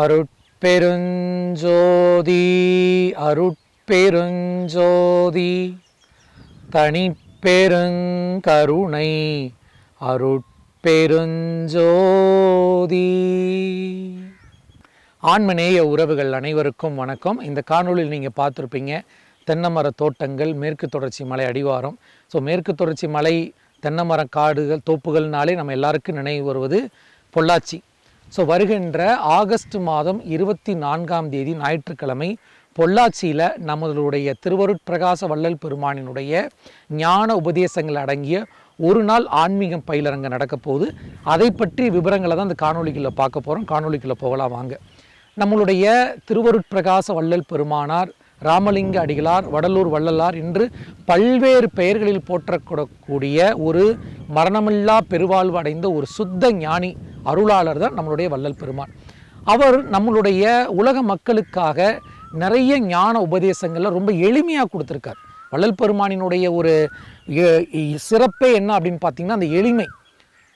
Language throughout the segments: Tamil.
அருட்பெருஞ்சோதி அருட்பெருஞ்சோதி தனிப்பெருங்கருணை அருட்பெருஞ்சோதி. ஆன்மநேய உறவுகள் அனைவருக்கும் வணக்கம். இந்த காணொளியில் நீங்கள் பார்த்துருப்பீங்க தென்னைமர தோட்டங்கள், மேற்கு தொடர்ச்சி மலை அடிவாரம். மேற்கு தொடர்ச்சி மலை, தென்னைமர காடுகள், தோப்புகள்னாலே நம்ம எல்லாருக்கும் நினைவு வருவது பொள்ளாச்சி. வருகின்ற ஆகஸ்ட் மாதம் 24ஆம் தேதி ஞாயிற்றுக்கிழமை பொள்ளாச்சியில் நம்மளுடைய திருவருட்பிரகாச வள்ளல் பெருமானினுடைய ஞான உபதேசங்கள் அடங்கிய ஒரு நாள் ஆன்மீகம் பயிலரங்கம் நடக்க போகுது. அதை பற்றி விவரங்களை தான் இந்த காணொலிக்குள்ளே பார்க்க போகிறோம். காணொலிக்குள்ளே போகலாம் வாங்க. நம்மளுடைய திருவருட்பிரகாச வள்ளல் பெருமானார் ராமலிங்க அடிகளார், வடலூர் வள்ளலார் இன்று பல்வேறு பெயர்களில் போற்றக்கூடக்கூடிய ஒரு மரணமில்லா பெருவாழ்வு அடைந்த ஒரு சுத்த ஞானி அருளாளர் தான் நம்மளுடைய வள்ளல் பெருமான். அவர் நம்மளுடைய உலக மக்களுக்காக நிறைய ஞான உபதேசங்களை ரொம்ப எளிமையாக கொடுத்துருக்கார். வள்ளல் பெருமானினுடைய ஒரு சிறப்பே என்ன அப்படின்னு பார்த்தீங்கன்னா அந்த எளிமை.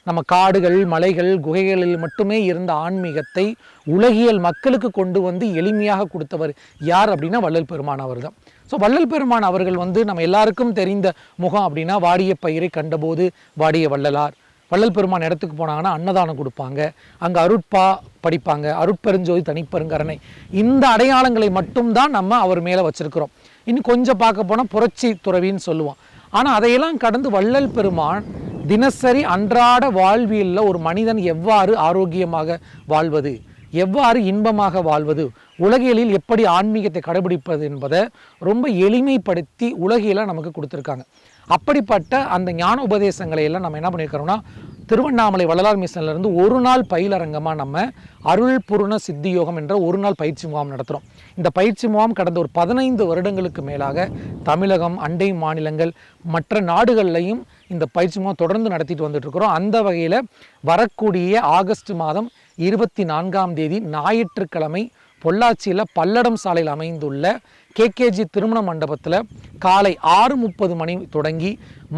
நம்ம காடுகள், மலைகள், குகைகளில் மட்டுமே இருந்த ஆன்மீகத்தை உலகியல் மக்களுக்கு கொண்டு வந்து எளிமையாக கொடுத்தவர் யார் அப்படின்னா வள்ளல் பெருமான் அவர் தான். வள்ளல் பெருமான் அவர்கள் நம்ம எல்லாருக்கும் தெரிந்த முகம் அப்படின்னா வாடிய பயிரை கண்டபோது வாடிய வள்ளலார். வள்ளல் பெருமான் இடத்துக்கு போனாங்கன்னா அன்னதானம் கொடுப்பாங்க, அங்கே அருட்பா படிப்பாங்க, அருட்பெருஞ்சோதி தனிப்பெருங்கருணை. இந்த அடையாளங்களை மட்டும்தான் நம்ம அவர் மேலே வச்சுருக்கிறோம். இன்னும் கொஞ்சம் பார்க்க போனால் புரட்சி துறவின்னு சொல்லுவோம். ஆனால் அதையெல்லாம் கடந்து வள்ளல் பெருமான் தினசரி அன்றாட வாழ்வியலில் ஒரு மனிதன் எவ்வாறு ஆரோக்கியமாக வாழ்வது, எவ்வாறு இன்பமாக வாழ்வது, உலகியலில் எப்படி ஆன்மீகத்தை கடைபிடிப்பது என்பதை ரொம்ப எளிமைப்படுத்தி உலகியலாக நமக்கு கொடுத்துருக்காங்க. அப்படிப்பட்ட அந்த ஞான உபதேசங்களை எல்லாம் நம்ம என்ன பண்ணியிருக்கிறோம்னா திருவண்ணாமலை வள்ளலார் மிஷன்லேருந்து ஒரு நாள் பயிலரங்கமாக நம்ம அருள் பூர்ண சித்தி யோகம் என்ற ஒரு நாள் பயிற்சி முகாம் நடத்துகிறோம். இந்த பயிற்சி முகாம் கடந்த ஒரு 15 வருடங்களுக்கு மேலாக தமிழகம், அண்டை மாநிலங்கள், மற்ற நாடுகள்லையும் இந்த பயிற்சி முகாம் தொடர்ந்து நடத்திட்டு வந்துட்டுருக்கிறோம். அந்த வகையில் வரக்கூடிய ஆகஸ்ட் மாதம் 24ஆம் தேதி ஞாயிற்றுக்கிழமை பொள்ளாச்சியில் பல்லடம் சாலையில் அமைந்துள்ள கேகேஜி திருமண மண்டபத்தில் காலை 6:30 மணி தொடங்கி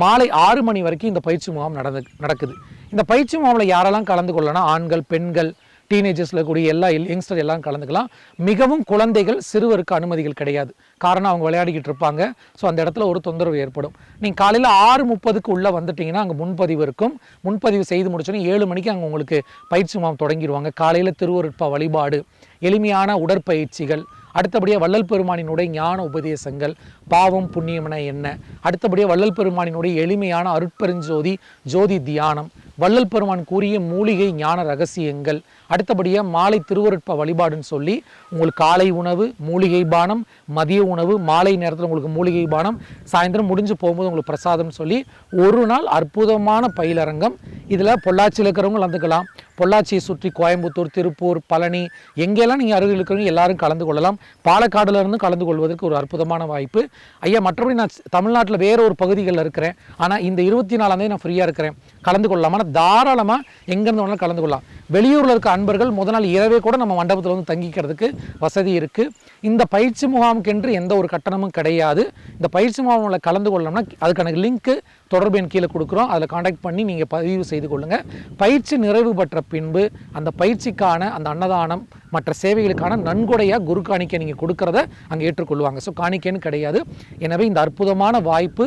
மாலை 6 மணி வரைக்கும் இந்த பயிற்சி முகாம் நடக்குது. இந்த பயிற்சி முகாமில் யாரெல்லாம் கலந்து கொள்ளலாம்? ஆண்கள், பெண்கள், டீனேஜர்ஸில் கூடிய எல்லா யங்ஸ்டர் எல்லாம் கலந்துக்கலாம். மிகவும் குழந்தைகள், சிறுவருக்கு அனுமதிகள் கிடையாது. காரணம் அவங்க விளையாடிக்கிட்டு இருப்பாங்க. அந்த இடத்துல ஒரு தொந்தரவு ஏற்படும். நீங்கள் காலையில் 6:30க்கு உள்ளே வந்துட்டிங்கன்னா அங்கே முன்பதிவு இருக்கும். முன்பதிவு செய்து முடிச்சோன்னே 7 மணிக்கு அங்கே உங்களுக்கு பயிற்சி முகாம் தொடங்கிடுவாங்க. காலையில் திருவருட்பா வழிபாடு, எளிமையான உடற்பயிற்சிகள், அடுத்தபடியாக வள்ளல் பெருமானினுடைய ஞான உபதேசங்கள், பாவம் புண்ணியம்னா என்ன, அடுத்தபடியாக வள்ளல் பெருமானினுடைய எளிமையான அருட்பெருஞ்சோதி ஜோதி தியானம், வள்ளல் பெருமான் கூறிய மூலிகை ஞான ரகசியங்கள், அடுத்தபடியாக மாலை திருவருட்பா வழிபாடுன்னு சொல்லி உங்களுக்கு காலை உணவு, மூலிகை பானம், மதிய உணவு, மாலை நேரத்தில் உங்களுக்கு மூலிகை பானம், சாயந்தரம் முடிஞ்சு போகும்போது உங்களுக்கு பிரசாதம் சொல்லி ஒரு நாள் அற்புதமான பயிலரங்கம். இதில் பொள்ளாச்சியில் இருக்கிறவங்க கலந்துக்கலாம். பொள்ளாச்சியை சுற்றி கோயம்புத்தூர், திருப்பூர், பழனி, எங்கெல்லாம் நீங்கள் அருகில் இருக்கிறவங்க எல்லாரும் கலந்து கொள்ளலாம். பாலக்காடுல இருந்து கலந்து கொள்வதற்கு ஒரு அற்புதமான வாய்ப்பு. ஐயா, மற்றபடி நான் தமிழ்நாட்டில் வேற ஒரு பகுதிகளில் இருக்கிறேன், ஆனால் இந்த 24ஆம் தேதி நான் ஃப்ரீயாக இருக்கிறேன், கலந்து கொள்ளலாம். ஆனால் தாராளமாக எங்கேருந்து வேணாலும் கலந்து கொள்ளலாம். வெளியூரில் இருக்க அன்பர்கள் முதல் நாள் இரவே கூட நம்ம மண்டபத்தில் வந்து தங்கிக்கிறதுக்கு வசதி இருக்குது. இந்த பயிற்சி முகாமுக்கென்று எந்த ஒரு கட்டணமும் கிடையாது. இந்த பயிற்சி முகாமில் கலந்து கொள்ளணும்னா அதுக்கான லிங்க்கு தொடர்பு என் கீழே கொடுக்குறோம். அதில் காண்டாக்ட் பண்ணி நீங்கள் பதிவு செய்து கொள்ளுங்கள். பயிற்சி நிறைவு பெற்ற பின்பு அந்த பயிற்சிக்கான அந்த அன்னதானம் மற்ற சேவைகளுக்கான நன்கொடையாக குரு காணிக்கை நீங்கள் கொடுக்குறத அங்கே ஏற்றுக்கொள்வாங்க. காணிக்கைன்னு கிடையாது. எனவே இந்த அற்புதமான வாய்ப்பு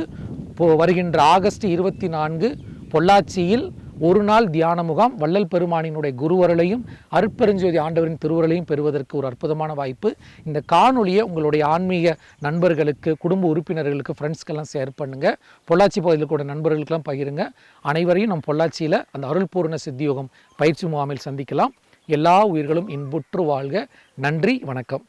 வருகின்ற ஆகஸ்ட் 24 பொள்ளாச்சியில் ஒரு நாள் தியான முகாம், வள்ளல் பெருமானினுடைய குருவருளையும் அருட்பெருஞ்சோதி ஆண்டவரின் திருவருளையும் பெறுவதற்கு ஒரு அற்புதமான வாய்ப்பு. இந்த காணொலியை உங்களுடைய ஆன்மீக நண்பர்களுக்கு, குடும்ப உறுப்பினர்களுக்கு, ஃப்ரெண்ட்ஸ்க்கெல்லாம் ஷேர் பண்ணுங்கள். பொள்ளாச்சி பகுதியில் கூட நண்பர்களுக்கெல்லாம் பகிருங்க. அனைவரையும் நம் பொள்ளாச்சியில் அந்த அருள் பூர்ண சித்தியோகம் பயிற்சி முகாமில் சந்திக்கலாம். எல்லா உயிர்களும் இன்புற்று வாழ்க. நன்றி, வணக்கம்.